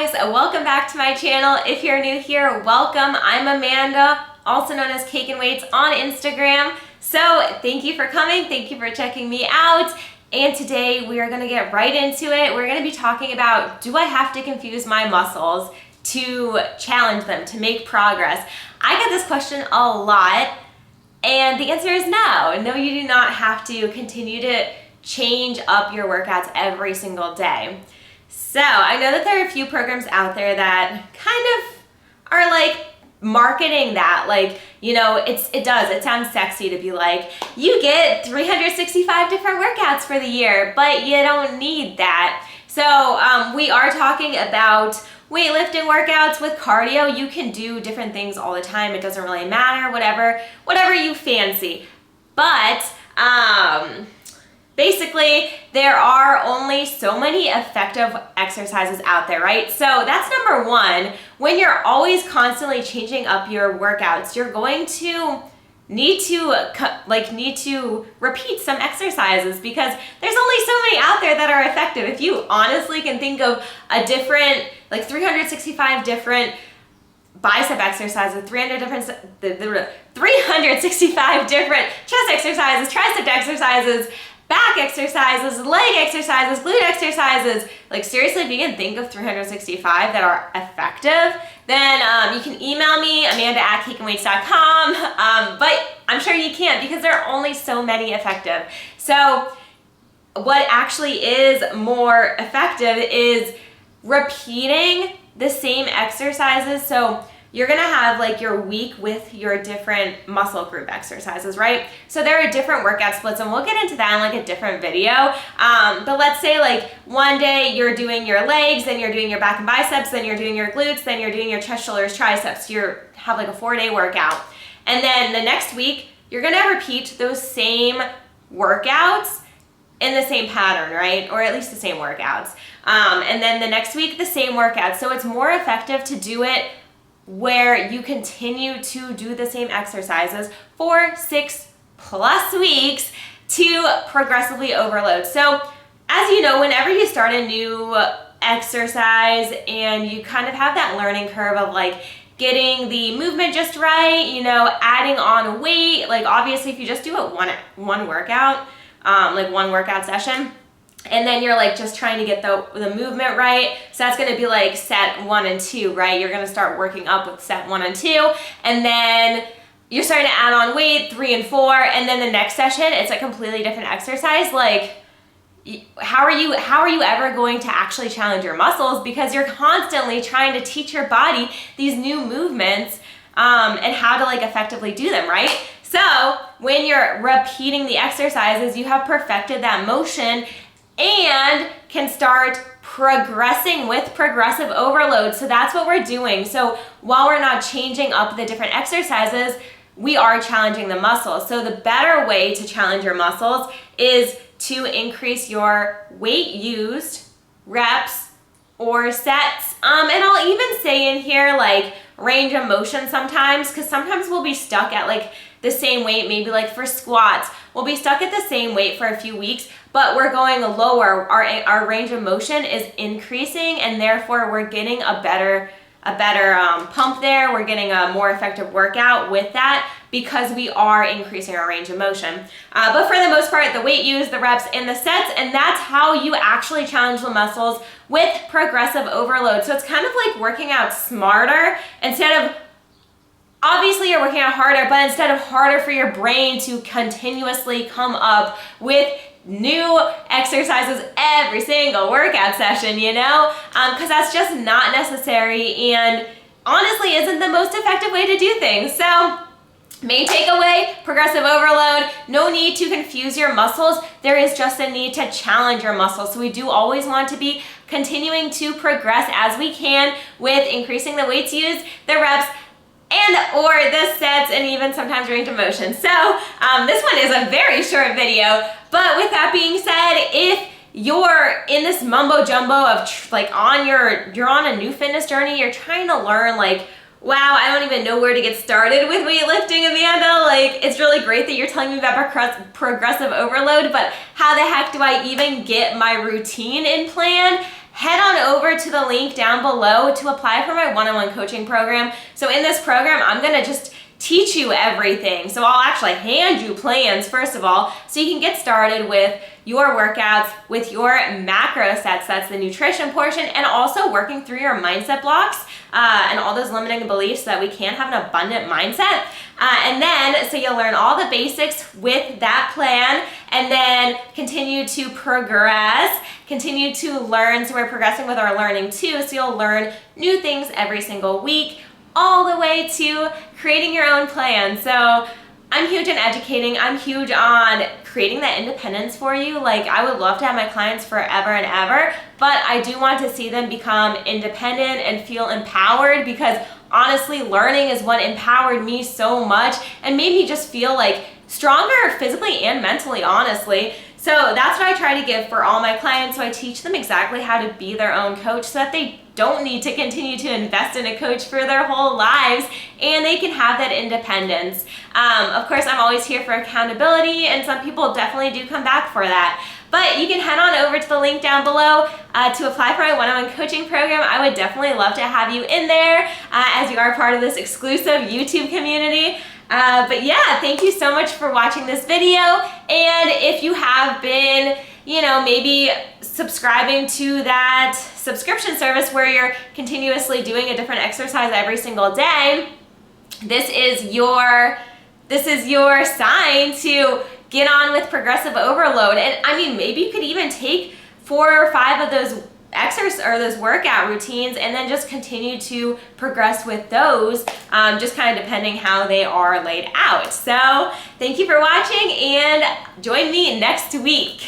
guys, welcome back to my channel. If you're new here, welcome. I'm Amanda, also known as Cake and Weights on Instagram. So thank you for coming, thank you for checking me out. And today we are gonna get right into it. We're gonna be talking about, do I have to confuse my muscles to challenge them, to make progress? I get this question a lot, and the answer is no. No, you do not have to continue to change up your workouts every single day. So I know that there are a few programs out there that kind of are like marketing that, like, you know, it sounds sexy to be like, you get 365 different workouts for the year, but you don't need that. So we are talking about weightlifting workouts with cardio. You can do different things all the time. It doesn't really matter, whatever you fancy. But basically, there are only so many effective exercises out there, right? So that's number one. When you're always constantly changing up your workouts, you're going to need to repeat some exercises because there's only so many out there that are effective. If you honestly can think of a different, like 365 different bicep exercises, 365 different chest exercises, tricep exercises, back exercises, leg exercises, glute exercises. Like seriously, if you can think of 365 that are effective, then you can email me, amanda@cakeandweights.com. But I'm sure you can't because there are only so many effective. So what actually is more effective is repeating the same exercises. So you're gonna have like your week with your different muscle group exercises, right? So there are different workout splits, and we'll get into that in like a different video. But let's say like one day you're doing your legs, then you're doing your back and biceps, then you're doing your glutes, then you're doing your chest, shoulders, triceps. You have like a 4-day workout. And then the next week, you're gonna repeat those same workouts in the same pattern, right? Or at least the same workouts. And then the next week, the same workouts. So it's more effective to do it where you continue to do the same exercises for 6+ weeks to progressively overload. So as you know, whenever you start a new exercise and you kind of have that learning curve of like getting the movement just right, you know, adding on weight, like obviously if you just do it one workout, like one workout session, and then you're like just trying to get the movement right. So that's gonna be like set 1 and 2, right? You're gonna start working up with set 1 and 2, and then you're starting to add on weight 3 and 4, and then the next session, it's a completely different exercise. Like, how are you ever going to actually challenge your muscles? Because you're constantly trying to teach your body these new movements and how to like effectively do them, right? So when you're repeating the exercises, you have perfected that motion and can start progressing with progressive overload. So that's what we're doing. So while we're not changing up the different exercises, we are challenging the muscles. So the better way to challenge your muscles is to increase your weight used, reps, or sets. And I'll even say in here like range of motion sometimes, because sometimes we'll be stuck at like the same weight. Maybe like for squats, we'll be stuck at the same weight for a few weeks, but we're going lower. Our range of motion is increasing, and therefore we're getting a better pump there. We're getting a more effective workout with that because we are increasing our range of motion. But for the most part, the weight used, the reps, and the sets, and that's how you actually challenge the muscles with progressive overload. So it's kind of like working out smarter instead of, obviously you're working out harder, but instead of harder for your brain to continuously come up with new exercises every single workout session, you know? Because that's just not necessary and honestly isn't the most effective way to do things. So main takeaway, progressive overload, no need to confuse your muscles. There is just a need to challenge your muscles. So we do always want to be continuing to progress as we can with increasing the weights used, the reps, or the sets, and even sometimes range of motion. So this one is a very short video, but with that being said, if you're in this mumbo jumbo of like you're on a new fitness journey, you're trying to learn like, wow, I don't even know where to get started with weightlifting, Amanda. Like, it's really great that you're telling me about progressive overload, but how the heck do I even get my routine in plan? head on over to the link down below to apply for my one-on-one coaching program. So in this program, I'm gonna just teach you everything. So I'll actually hand you plans, first of all, so you can get started with your workouts, with your macro sets, that's the nutrition portion, and also working through your mindset blocks and all those limiting beliefs so that we can have an abundant mindset. And then, so you'll learn all the basics with that plan, and then continue to progress, continue to learn. So we're progressing with our learning too, so you'll learn new things every single week, all the way to creating your own plan. So I'm huge on educating. I'm huge on creating that independence for you. Like, I would love to have my clients forever and ever, but I do want to see them become independent and feel empowered, because honestly, learning is what empowered me so much and made me just feel like stronger physically and mentally, honestly. So that's what I try to give for all my clients. So I teach them exactly how to be their own coach so that they don't need to continue to invest in a coach for their whole lives, and they can have that independence. Of course, I'm always here for accountability, and some people definitely do come back for that. But you can head on over to the link down below to apply for my one-on-one coaching program. I would definitely love to have you in there as you are part of this exclusive YouTube community. But yeah, thank you so much for watching this video. And if you have been, maybe subscribing to that subscription service where you're continuously doing a different exercise every single day, this is your sign to get on with progressive overload. And I mean, maybe you could even take 4 or 5 of those those workout routines and then just continue to progress with those, just kind of depending how they are laid out. So thank you for watching, and join me next week.